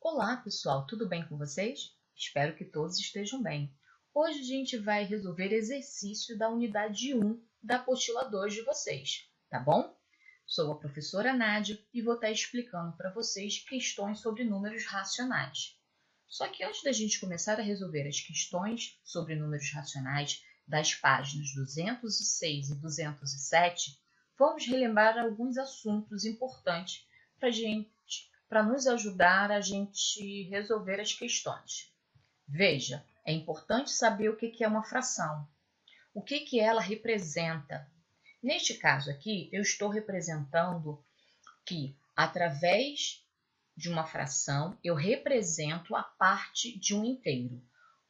Olá, pessoal, tudo bem com vocês? Espero que todos estejam bem. Hoje a gente vai resolver exercício da unidade 1 da apostila 2 de vocês, tá bom? Sou a professora Nádia e vou estar explicando para vocês questões sobre números racionais. Só que antes da gente começar a resolver as questões sobre números racionais das páginas 206 e 207, vamos relembrar alguns assuntos importantes para nos ajudar a gente resolver as questões. Veja, é importante saber o que é uma fração, o que ela representa. Neste caso aqui, eu estou representando que, através de uma fração, eu represento a parte de um inteiro.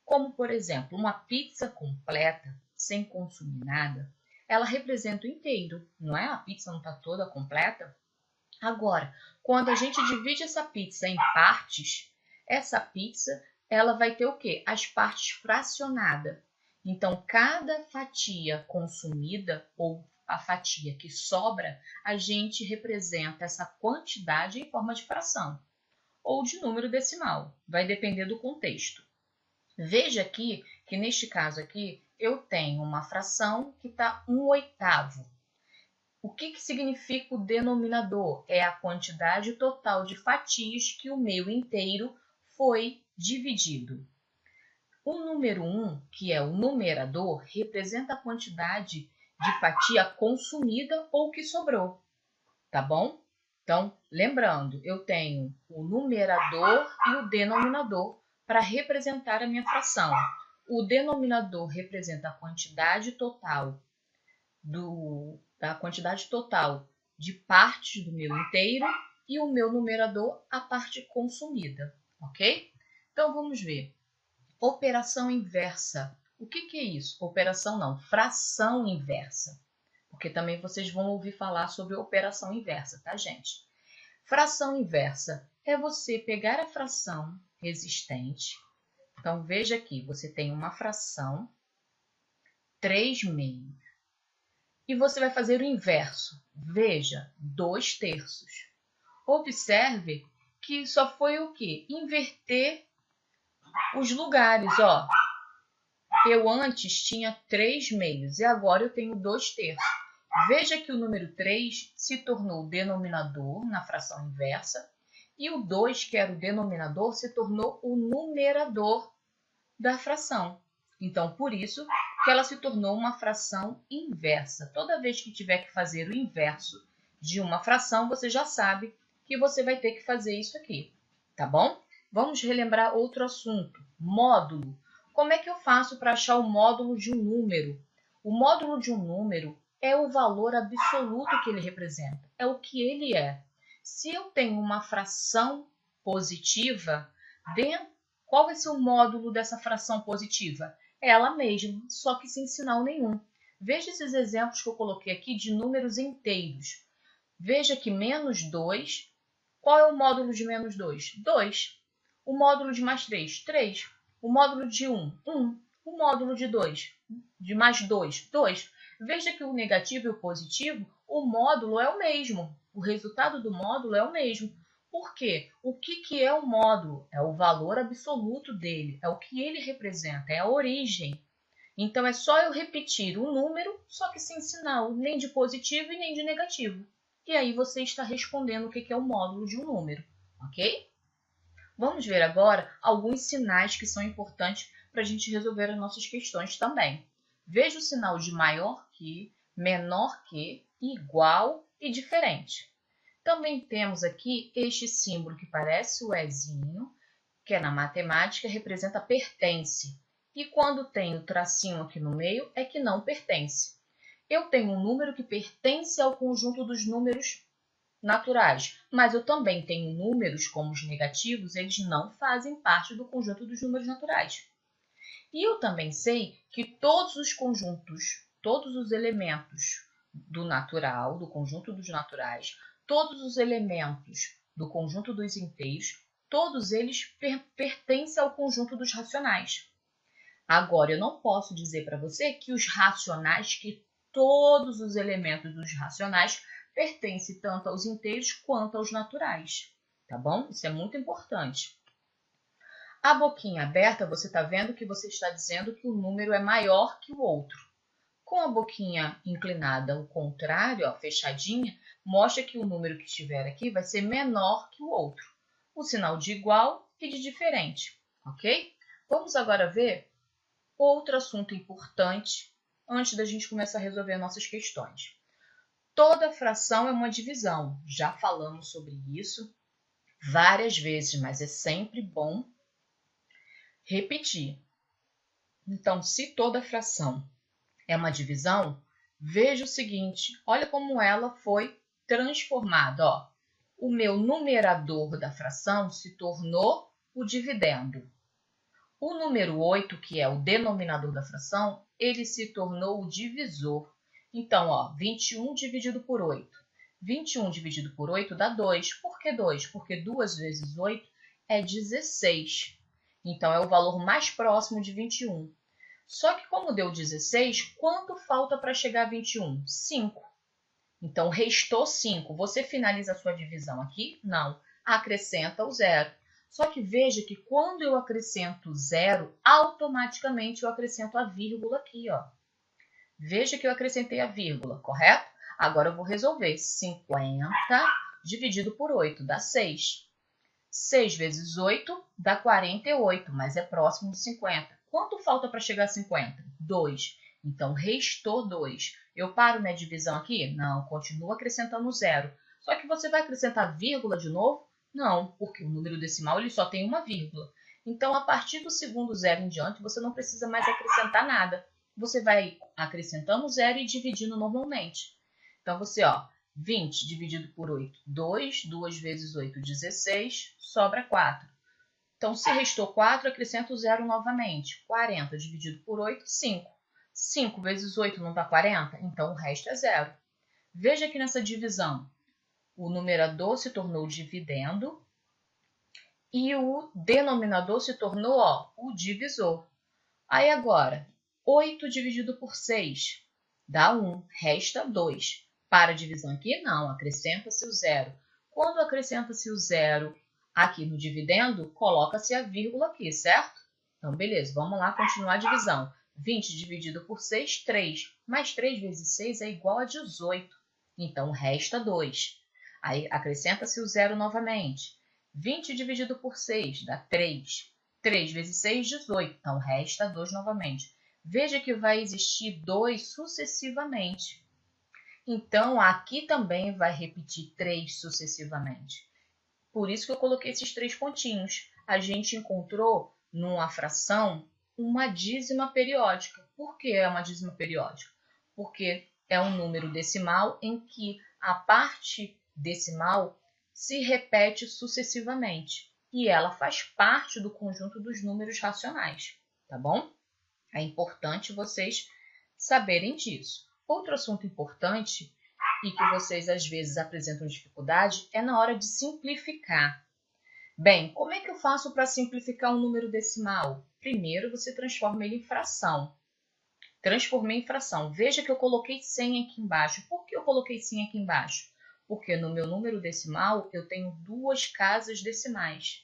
Como, por exemplo, uma pizza completa, sem consumir nada, ela representa o inteiro, não é? A pizza não está toda completa. Agora, quando a gente divide essa pizza em partes, essa pizza ela vai ter o quê? As partes fracionadas. Então, cada fatia consumida ou a fatia que sobra, a gente representa essa quantidade em forma de fração ou de número decimal. Vai depender do contexto. Veja aqui que neste caso aqui eu tenho uma fração que está 1/8. O que significa o denominador? É a quantidade total de fatias que o meu inteiro foi dividido. O número 1, que é o numerador, representa a quantidade de fatia consumida ou que sobrou, tá bom? Então, lembrando, eu tenho o numerador e o denominador para representar a minha fração. O denominador representa a quantidade total de partes do meu inteiro e o meu numerador a parte consumida, ok? Então, vamos ver. Operação inversa. O que é isso? Operação não, fração inversa. Porque também vocês vão ouvir falar sobre operação inversa, tá, gente? Fração inversa é você pegar a fração existente. Então, veja aqui, você tem uma fração 3/6. E você vai fazer o inverso. Veja, 2/3. Observe que só foi o quê? Inverter os lugares, ó. Eu antes tinha 3/6 e agora eu tenho 2/3. Veja que o número 3 se tornou o denominador na fração inversa e o 2, que era o denominador, se tornou o numerador da fração. Então, por isso que ela se tornou uma fração inversa. Toda vez que tiver que fazer o inverso de uma fração, você já sabe que você vai ter que fazer isso aqui, tá bom? Vamos relembrar outro assunto, módulo. Como é que eu faço para achar o módulo de um número? O módulo de um número é o valor absoluto que ele representa, é o que ele é. Se eu tenho uma fração positiva, qual vai ser o módulo dessa fração positiva? É ela mesma, só que sem sinal nenhum. Veja esses exemplos que eu coloquei aqui de números inteiros. Veja que menos 2, qual é o módulo de menos 2? 2. O módulo de mais 3? 3. O módulo de 1? 1. O módulo de 2? De mais 2? 2. Veja que o negativo e o positivo, o módulo é o mesmo. O resultado do módulo é o mesmo. Por quê? O que é o módulo? É o valor absoluto dele, é o que ele representa, é a origem. Então, é só eu repetir o número, só que sem sinal, nem de positivo e nem de negativo. E aí você está respondendo o que é o módulo de um número, ok? Vamos ver agora alguns sinais que são importantes para a gente resolver as nossas questões também. Veja o sinal de maior que, menor que, igual e diferente. Também temos aqui este símbolo que parece o Ezinho, que na matemática representa pertence. E quando tem o tracinho aqui no meio, é que não pertence. Eu tenho um número que pertence ao conjunto dos números naturais, mas eu também tenho números como os negativos, eles não fazem parte do conjunto dos números naturais. E eu também sei que todos os conjuntos, todos os elementos do natural, do conjunto dos naturais, todos os elementos do conjunto dos inteiros, todos eles pertencem ao conjunto dos racionais. Agora, eu não posso dizer para você que os racionais, que todos os elementos dos racionais pertencem tanto aos inteiros quanto aos naturais, tá bom? Isso é muito importante. A boquinha aberta, você está vendo que você está dizendo que o número é maior que o outro. Com a boquinha inclinada ao contrário, ó, fechadinha, mostra que o número que estiver aqui vai ser menor que o outro. O sinal de igual e de diferente, ok? Vamos agora ver outro assunto importante antes da gente começar a resolver nossas questões. Toda fração é uma divisão. Já falamos sobre isso várias vezes, mas é sempre bom repetir. Então, se toda fração é uma divisão, veja o seguinte, olha como ela foi transformada. Ó. O meu numerador da fração se tornou o dividendo. O número 8, que é o denominador da fração, ele se tornou o divisor. Então, ó, 21 dividido por 8. 21 dividido por 8 dá 2. Por que 2? Porque 2 vezes 8 é 16. Então, é o valor mais próximo de 21. Só que como deu 16, quanto falta para chegar a 21? 5. Então, restou 5. Você finaliza a sua divisão aqui? Não. Acrescenta o zero. Só que veja que quando eu acrescento zero, automaticamente eu acrescento a vírgula aqui, ó. Veja que eu acrescentei a vírgula, correto? Agora eu vou resolver. 50 dividido por 8 dá 6. 6 vezes 8 dá 48, mas é próximo de 50. Quanto falta para chegar a 50? 2. Então, restou 2. Eu paro minha divisão aqui? Não, continuo acrescentando zero. Só que você vai acrescentar vírgula de novo? Não, porque o número decimal ele só tem uma vírgula. Então, a partir do segundo zero em diante, você não precisa mais acrescentar nada. Você vai acrescentando zero e dividindo normalmente. Então, você, ó, 20 dividido por 8, 2. 2 vezes 8, 16. Sobra 4. Então, se restou 4, acrescento o zero novamente. 40 dividido por 8, 5. 5 vezes 8 não dá 40? Então, o resto é zero. Veja que nessa divisão, o numerador se tornou dividendo e o denominador se tornou, ó, o divisor. Aí agora, 8 dividido por 6 dá 1, resta 2. Para a divisão aqui, não, acrescenta-se o zero. Quando acrescenta-se o zero aqui no dividendo, coloca-se a vírgula aqui, certo? Então, beleza, vamos lá continuar a divisão. 20 dividido por 6, 3. Mais 3 vezes 6 é igual a 18. Então, resta 2. Aí, acrescenta-se o zero novamente. 20 dividido por 6 dá 3. 3 vezes 6, 18. Então, resta 2 novamente. Veja que vai existir 2 sucessivamente. Então, aqui também vai repetir 3 sucessivamente. Por isso que eu coloquei esses 3 pontinhos. A gente encontrou numa fração uma dízima periódica. Por que é uma dízima periódica? Porque é um número decimal em que a parte decimal se repete sucessivamente. E ela faz parte do conjunto dos números racionais, tá bom? É importante vocês saberem disso. Outro assunto importante e que vocês às vezes apresentam dificuldade é na hora de simplificar. Bem, como é que eu faço para simplificar um número decimal? Primeiro, você transforma ele em fração. Transformei em fração. Veja que eu coloquei 100 aqui embaixo. Por que eu coloquei 100 aqui embaixo? Porque no meu número decimal eu tenho 2 casas decimais.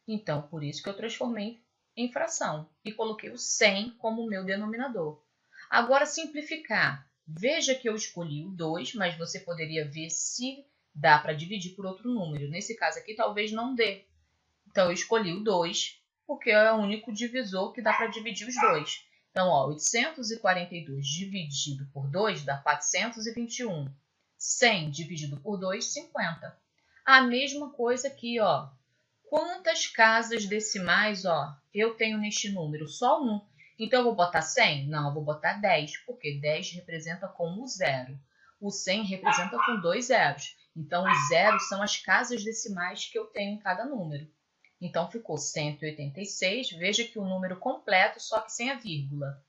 Então, por isso que eu transformei em fração e coloquei o 100 como meu denominador. Agora, simplificar. Veja que eu escolhi o 2, mas você poderia ver se dá para dividir por outro número. Nesse caso aqui, talvez não dê. Então, eu escolhi o 2, porque é o único divisor que dá para dividir os dois. Então, ó, 842 dividido por 2 dá 421. 100 dividido por 2, 50. A mesma coisa aqui, ó. Quantas casas decimais, ó, eu tenho neste número? Só 1. Então, eu vou botar 100? Não, eu vou botar 10, porque 10 representa com o zero. O 100 representa com 2 zeros. Então, os zeros são as casas decimais que eu tenho em cada número. Então, ficou 186. Veja que o número completo, só que sem a vírgula.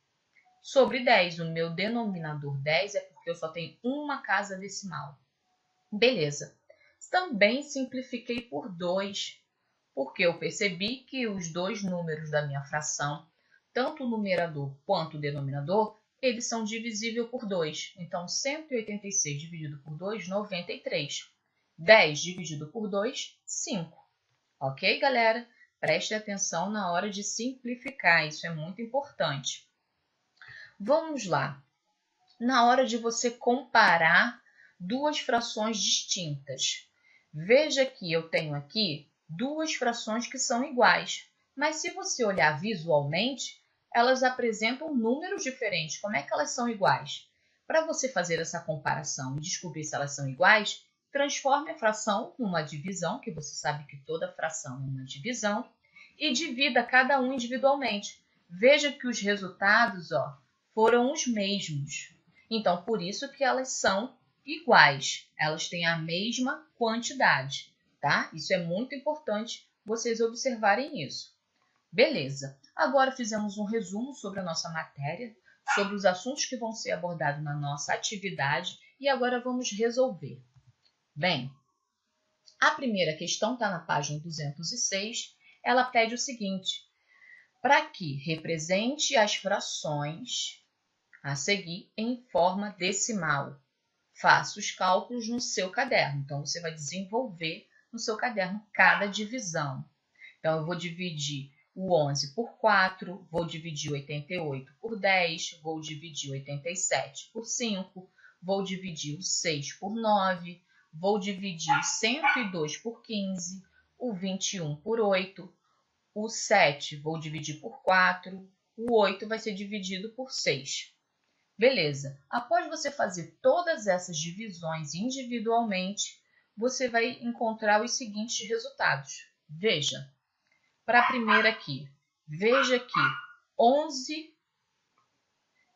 Sobre 10, o meu denominador 10 é porque eu só tenho uma casa decimal. Beleza. Também simplifiquei por 2. Porque eu percebi que os dois números da minha fração, tanto o numerador quanto o denominador, eles são divisíveis por 2. Então, 186 dividido por 2, 93. 10 dividido por 2, 5. Ok, galera? Preste atenção na hora de simplificar, isso é muito importante. Vamos lá. Na hora de você comparar duas frações distintas. Veja que eu tenho aqui duas frações que são iguais, mas se você olhar visualmente, elas apresentam números diferentes. Como é que elas são iguais? Para você fazer essa comparação e descobrir se elas são iguais, transforme a fração numa divisão, que você sabe que toda fração é uma divisão, e divida cada um individualmente. Veja que os resultados foram os mesmos. Então, por isso que elas são iguais. Elas têm a mesma quantidade, tá? Isso é muito importante vocês observarem isso. Beleza. Agora fizemos um resumo sobre a nossa matéria, sobre os assuntos que vão ser abordados na nossa atividade e agora vamos resolver. Bem, a primeira questão está na página 206. Ela pede o seguinte: para que represente as frações a seguir em forma decimal, faça os cálculos no seu caderno. Então, você vai desenvolver no seu caderno cada divisão. Então, eu vou dividir o 11 por 4, vou dividir 88 por 10, vou dividir 87 por 5, vou dividir o 6 por 9, vou dividir o 102 por 15, o 21 por 8, o 7 vou dividir por 4, o 8 vai ser dividido por 6. Beleza. Após você fazer todas essas divisões individualmente, você vai encontrar os seguintes resultados. Veja, para a primeira aqui, veja que 11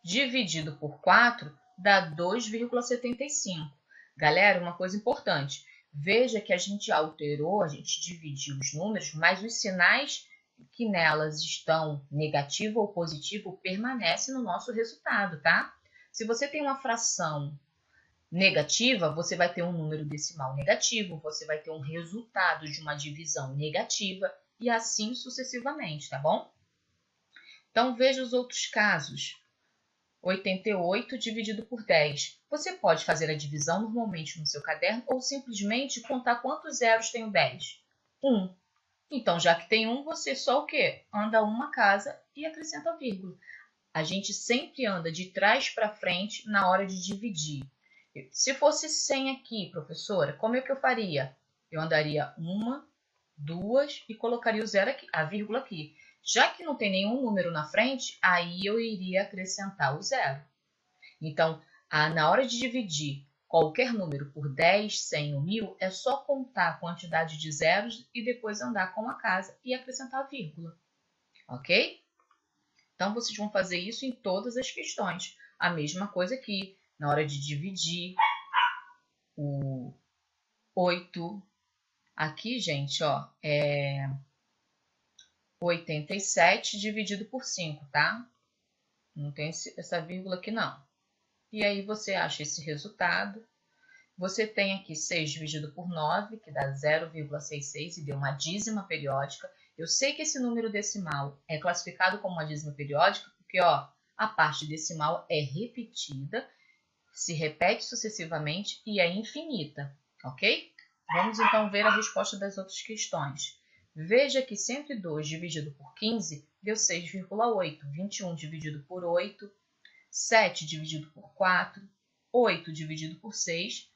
dividido por 4 dá 2,75. Galera, uma coisa importante, veja que a gente alterou, a gente dividiu os números, mas os sinais que nelas estão negativo ou positivo permanecem no nosso resultado, tá? Se você tem uma fração negativa, você vai ter um número decimal negativo, você vai ter um resultado de uma divisão negativa e assim sucessivamente, tá bom? Então, veja os outros casos. 88 dividido por 10. Você pode fazer a divisão normalmente no seu caderno ou simplesmente contar quantos zeros tem o 10. 1. Então, já que tem 1, você só o quê? Anda uma casa e acrescenta a vírgula. A gente sempre anda de trás para frente na hora de dividir. Se fosse 100 aqui, professora, como é que eu faria? Eu andaria uma, duas e colocaria o zero aqui, a vírgula aqui. Já que não tem nenhum número na frente, aí eu iria acrescentar o zero. Então, na hora de dividir qualquer número por 10, 100 ou 1000, é só contar a quantidade de zeros e depois andar com a casa e acrescentar a vírgula. Ok? Então, vocês vão fazer isso em todas as questões. A mesma coisa aqui, na hora de dividir o 8. Aqui, gente, é 87 dividido por 5, tá? Não tem essa vírgula aqui, não. E aí, você acha esse resultado. Você tem aqui 6 dividido por 9, que dá 0,66 e deu uma dízima periódica. Eu sei que esse número decimal é classificado como uma dízima periódica porque a parte decimal é repetida, se repete sucessivamente e é infinita, ok? Vamos então ver a resposta das outras questões. Veja que 102 dividido por 15 deu 6,8, 21 dividido por 8, 7 dividido por 4, 8 dividido por 6,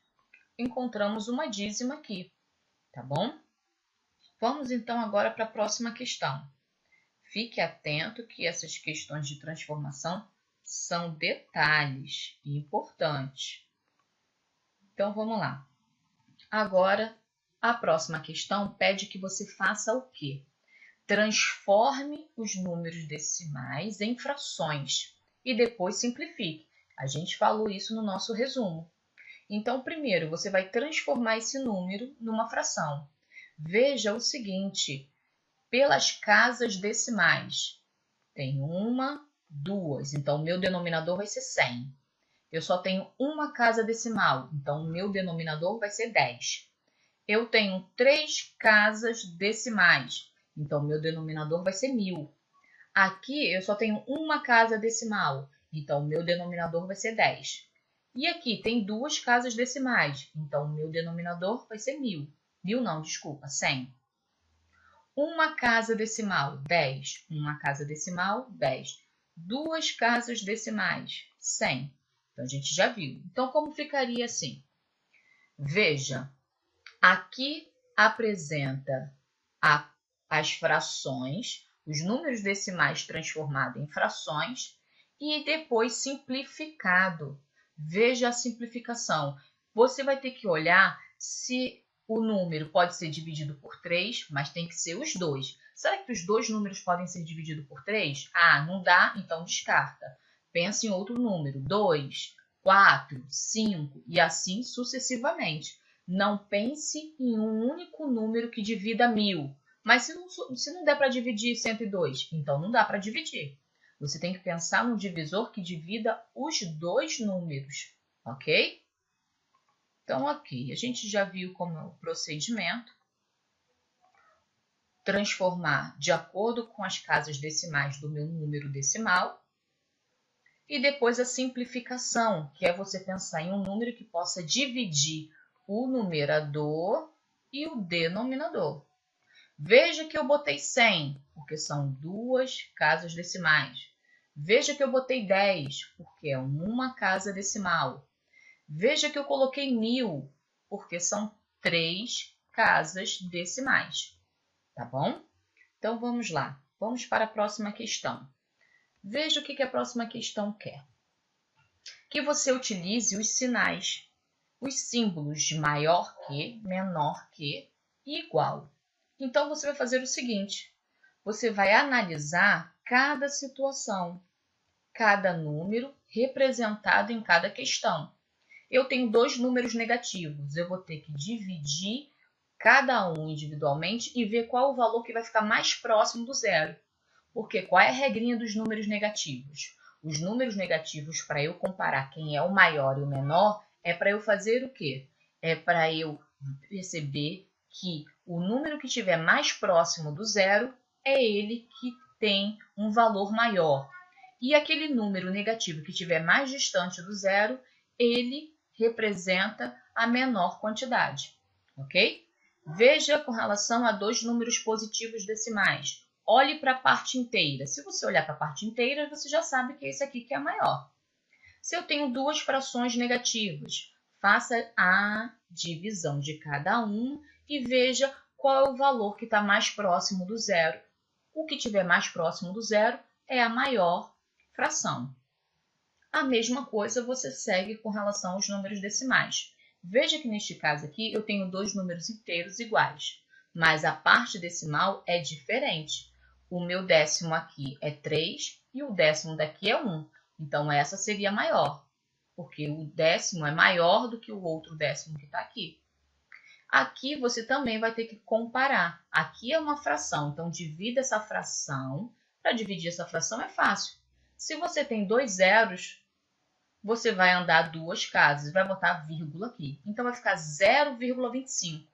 encontramos uma dízima aqui, tá bom? Vamos então agora para a próxima questão. Fique atento que essas questões de transformação são detalhes importantes. Então, vamos lá. Agora, a próxima questão pede que você faça o quê? Transforme os números decimais em frações e depois simplifique. A gente falou isso no nosso resumo. Então, primeiro, você vai transformar esse número numa fração. Veja o seguinte, pelas casas decimais, tem uma, duas, então o meu denominador vai ser 100. Eu só tenho uma casa decimal, então o meu denominador vai ser 10. Eu tenho 3 casas decimais, então o meu denominador vai ser 1000. Aqui eu só tenho uma casa decimal, então o meu denominador vai ser 10. E aqui tem 2 casas decimais, então o meu denominador vai ser 1000. 1000 não, desculpa, 100. Uma casa decimal, 10. Uma casa decimal, 10. Duas casas decimais, 100. Então, a gente já viu. Então, como ficaria assim? Veja, aqui apresenta as frações, os números decimais transformados em frações e depois simplificado. Veja a simplificação. Você vai ter que olhar se o número pode ser dividido por 3, mas tem que ser os dois. Será que os dois números podem ser divididos por 3? Ah, não dá, então descarta. Pensa em outro número, 2, 4, 5 e assim sucessivamente. Não pense em um único número que divida 1000. Mas se não der para dividir 102, então não dá para dividir. Você tem que pensar no divisor que divida os dois números, ok? Então, aqui, a gente já viu como é o procedimento. Transformar de acordo com as casas decimais do meu número decimal. E depois a simplificação, que é você pensar em um número que possa dividir o numerador e o denominador. Veja que eu botei 100, porque são duas casas decimais. Veja que eu botei 10, porque é uma casa decimal. Veja que eu coloquei 1000, porque são 3 casas decimais. Tá bom? Então, vamos lá. Vamos para a próxima questão. Veja o que a próxima questão quer. Que você utilize os sinais, os símbolos de maior que, menor que e igual. Então, você vai fazer o seguinte. Você vai analisar cada situação, cada número representado em cada questão. Eu tenho dois números negativos. Eu vou ter que dividir cada um individualmente e ver qual o valor que vai ficar mais próximo do zero. Porque qual é a regrinha dos números negativos? Os números negativos, para eu comparar quem é o maior e o menor, é para eu fazer o quê? É para eu perceber que o número que estiver mais próximo do zero é ele que tem um valor maior. E aquele número negativo que estiver mais distante do zero, ele representa a menor quantidade, ok? Veja com relação a dois números positivos decimais. Olhe para a parte inteira. Se você olhar para a parte inteira, você já sabe que é esse aqui que é maior. Se eu tenho duas frações negativas, faça a divisão de cada um e veja qual é o valor que está mais próximo do zero. O que estiver mais próximo do zero é a maior fração. A mesma coisa você segue com relação aos números decimais. Veja que neste caso aqui eu tenho dois números inteiros iguais, mas a parte decimal é diferente. O meu décimo aqui é 3 e o décimo daqui é 1. Então, essa seria maior, porque o décimo é maior do que o outro décimo que está aqui. Aqui você também vai ter que comparar. Aqui é uma fração, então divida essa fração. Para dividir essa fração é fácil. Se você tem dois zeros, você vai andar duas casas, vai botar vírgula aqui. Então, vai ficar 0,25.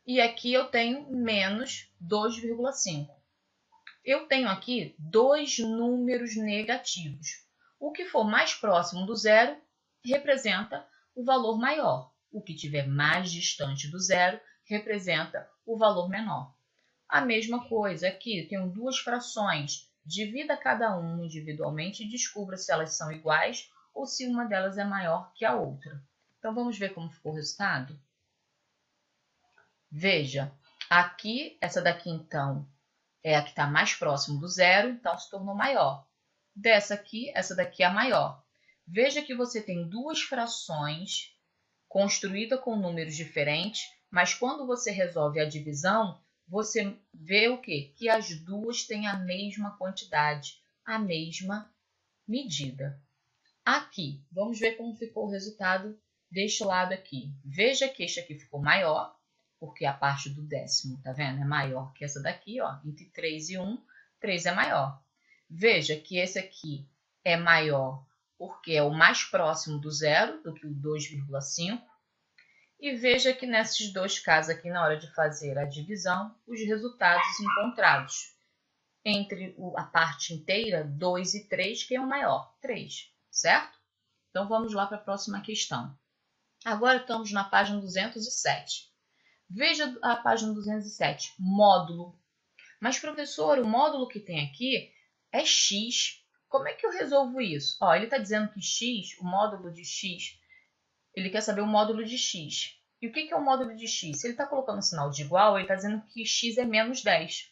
E aqui eu tenho menos 2,5. Eu tenho aqui dois números negativos. O que for mais próximo do zero representa o valor maior. O que estiver mais distante do zero representa o valor menor. A mesma coisa aqui, eu tenho duas frações. Divida cada uma individualmente e descubra se elas são iguais ou se uma delas é maior que a outra. Então, vamos ver como ficou o resultado? Veja, aqui, essa daqui, então, é a que está mais próximo do zero, então se tornou maior. Dessa aqui, essa daqui é a maior. Veja que você tem duas frações construídas com números diferentes, mas quando você resolve a divisão, você vê o quê? Que as duas têm a mesma quantidade, a mesma medida. Aqui, vamos ver como ficou o resultado deste lado aqui. Veja que este aqui ficou maior, porque a parte do décimo, tá vendo? É maior que essa daqui, ó. Entre 3 e 1, 3 é maior. Veja que esse aqui é maior porque é o mais próximo do zero do que o 2,5. E veja que nesses dois casos aqui, na hora de fazer a divisão, os resultados encontrados. Entre a parte inteira, 2 e 3, quem é o maior? 3, certo? Então, vamos lá para a próxima questão. Agora estamos na página 207. Veja a página 207, módulo. Mas, professor, o módulo que tem aqui é x. Como é que eu resolvo isso? Ó, ele está dizendo que x, o módulo de x, ele quer saber o módulo de x. E o que é o módulo de x? Se ele está colocando um sinal de igual, ele está dizendo que x é menos 10.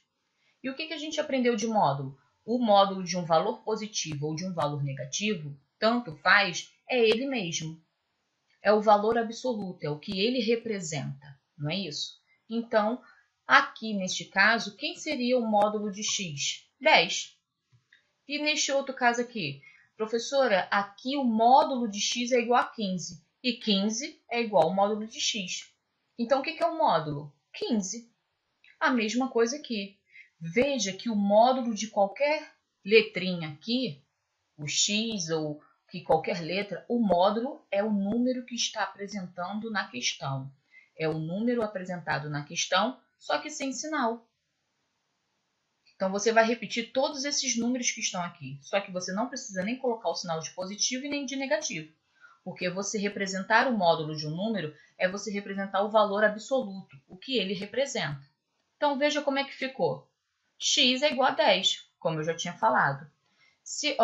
E o que a gente aprendeu de módulo? O módulo de um valor positivo ou de um valor negativo, tanto faz, é ele mesmo. É o valor absoluto, é o que ele representa, não é isso? Então, aqui neste caso, quem seria o módulo de x? 10. E neste outro caso aqui, professora, aqui o módulo de x é igual a 15. E 15 é igual ao módulo de x. Então, o que é o módulo? 15. A mesma coisa aqui. Veja que o módulo de qualquer letrinha aqui, o x ou que qualquer letra, o módulo é o número que está apresentando na questão. É o número apresentado na questão, só que sem sinal. Então, você vai repetir todos esses números que estão aqui, só que você não precisa nem colocar o sinal de positivo e nem de negativo, porque você representar o módulo de um número é você representar o valor absoluto, o que ele representa. Então, veja como é que ficou. X é igual a 10, como eu já tinha falado. Se,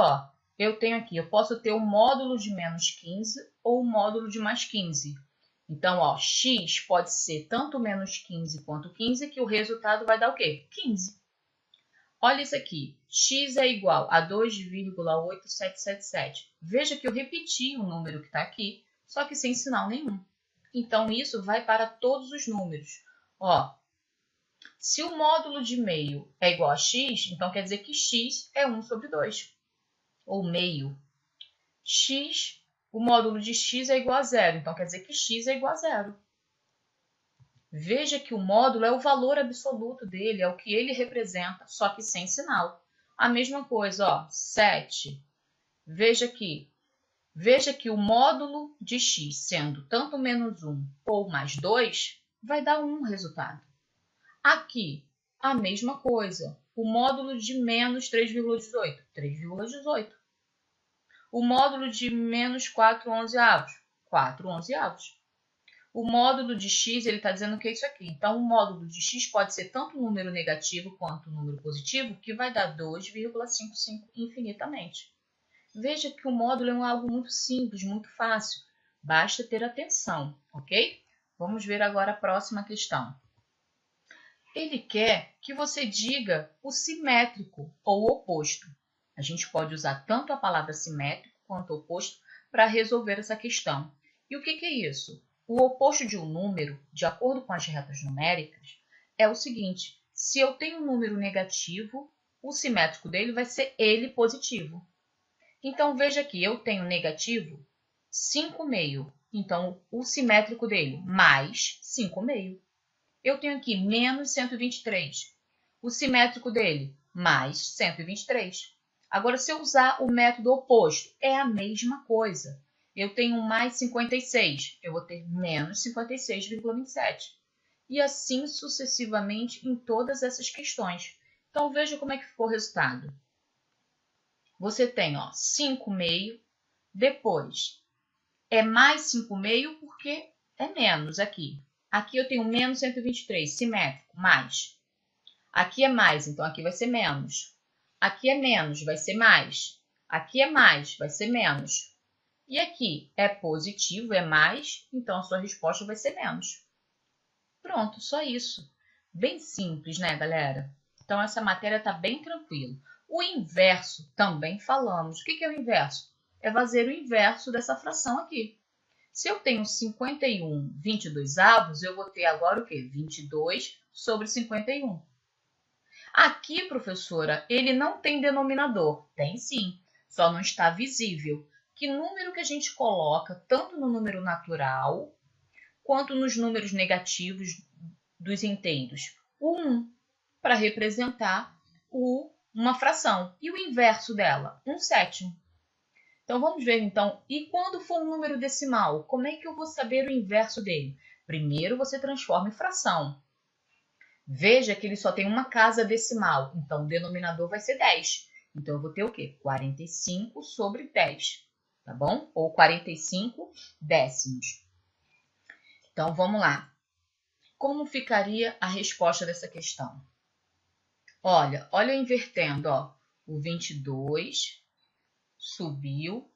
eu tenho aqui, eu posso ter o módulo de menos 15 ou o módulo de mais 15. Então, x pode ser tanto menos 15 quanto 15, que o resultado vai dar o quê? 15. Olha isso aqui, x é igual a 2,8777. Veja que eu repeti o número que está aqui, só que sem sinal nenhum. Então, isso vai para todos os números. Se o módulo de meio é igual a x, então quer dizer que x é 1 sobre 2, ou meio. X, o módulo de x é igual a 0, então quer dizer que x é igual a 0. Veja que o módulo é o valor absoluto dele, é o que ele representa, só que sem sinal. A mesma coisa, 7. Veja que o módulo de x, sendo tanto menos 1 ou mais 2, vai dar 1 resultado. Aqui, a mesma coisa. O módulo de menos 3,18, 3,18. O módulo de menos 4/11, 4/11. O módulo de x, ele está dizendo que é isso aqui. Então, o módulo de x pode ser tanto um número negativo quanto um número positivo, que vai dar 2,55 infinitamente. Veja que o módulo é algo muito simples, muito fácil. Basta ter atenção, ok? Vamos ver agora a próxima questão. Ele quer que você diga o simétrico ou o oposto. A gente pode usar tanto a palavra simétrico quanto oposto para resolver essa questão. E o que é isso? O oposto de um número, de acordo com as retas numéricas, é o seguinte: se eu tenho um número negativo, o simétrico dele vai ser ele positivo. Então, veja aqui, eu tenho negativo 5/2. Então, o simétrico dele, mais 5/2. Eu tenho aqui menos 123. O simétrico dele, mais 123. Agora, se eu usar o método oposto, é a mesma coisa. Eu tenho mais 56, eu vou ter menos 56,27. E assim sucessivamente em todas essas questões. Então, veja como é que ficou o resultado. Você tem 5/2, depois é mais 5/2 porque é menos aqui. Aqui eu tenho menos 123, simétrico, mais. Aqui é mais, então aqui vai ser menos. Aqui é menos, vai ser mais. Aqui é mais, vai ser menos. E aqui é positivo, é mais, então a sua resposta vai ser menos. Pronto, só isso. Bem simples, né, galera? Então essa matéria está bem tranquila. O inverso também falamos. O que é o inverso? É fazer o inverso dessa fração aqui. Se eu tenho 51/22, eu vou ter agora o quê? 22 sobre 51. Aqui, professora, ele não tem denominador. Tem sim, só não está visível. Que número que a gente coloca tanto no número natural quanto nos números negativos dos inteiros? O 1, para representar uma fração. E o inverso dela? 1/7. Então, vamos ver, então, e quando for um número decimal, como é que eu vou saber o inverso dele? Primeiro, você transforma em fração. Veja que ele só tem uma casa decimal, então o denominador vai ser 10. Então, eu vou ter o quê? 45 sobre 10, tá bom? Ou 45 décimos. Então, vamos lá. como ficaria a resposta dessa questão? Olha eu invertendo, ó. O 22 subiu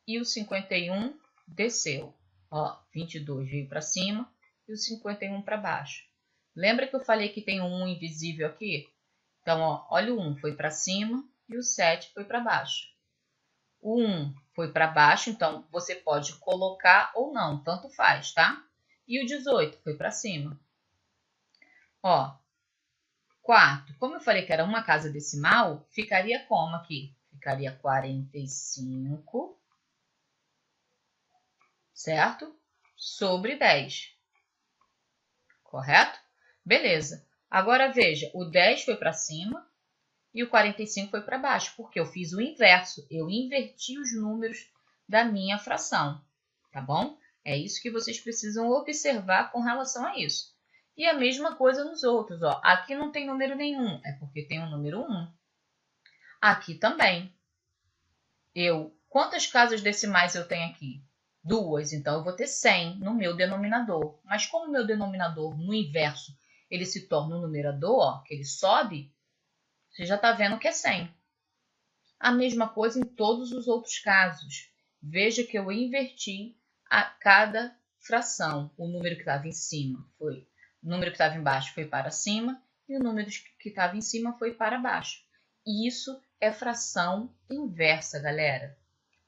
e o 51 desceu. Ó, 22 veio para cima e o 51 para baixo. Lembra que eu falei que tem um 1 invisível aqui? Então, ó, olha o 1 foi para cima e o 7 foi para baixo. O 1 foi para baixo, então você pode colocar ou não, tanto faz, tá? E o 18 foi para cima. Ó, 4. Como eu falei que era uma casa decimal, ficaria como aqui? Ficaria 45, certo? Sobre 10. Correto? Beleza. Agora veja, o 10 foi para cima e o 45 foi para baixo, porque eu fiz o inverso. Eu inverti os números da minha fração, tá bom? É isso que vocês precisam observar com relação a isso. E a mesma coisa nos outros, ó. Aqui não tem número nenhum, é porque tem o número 1. Aqui também. Quantas casas decimais eu tenho aqui? 2, então eu vou ter 100 no meu denominador. Mas como o meu denominador, no inverso, ele se torna um numerador, ó, que ele sobe, você já está vendo que é 100. A mesma coisa em todos os outros casos. Veja que eu inverti a cada fração. O número que estava em cima foi... O número que estava embaixo foi para cima e o número que estava em cima foi para baixo. Isso é fração inversa, galera.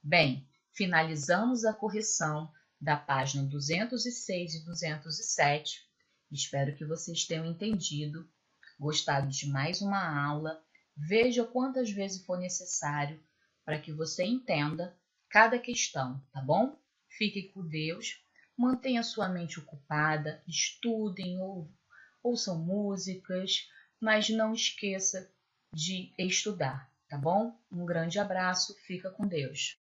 Bem, finalizamos a correção da página 206 e 207. Espero que vocês tenham entendido, gostado de mais uma aula. Veja quantas vezes for necessário para que você entenda cada questão, tá bom? Fique com Deus, mantenha sua mente ocupada, estudem, ouçam músicas, mas não esqueça de estudar, tá bom? Um grande abraço, fica com Deus.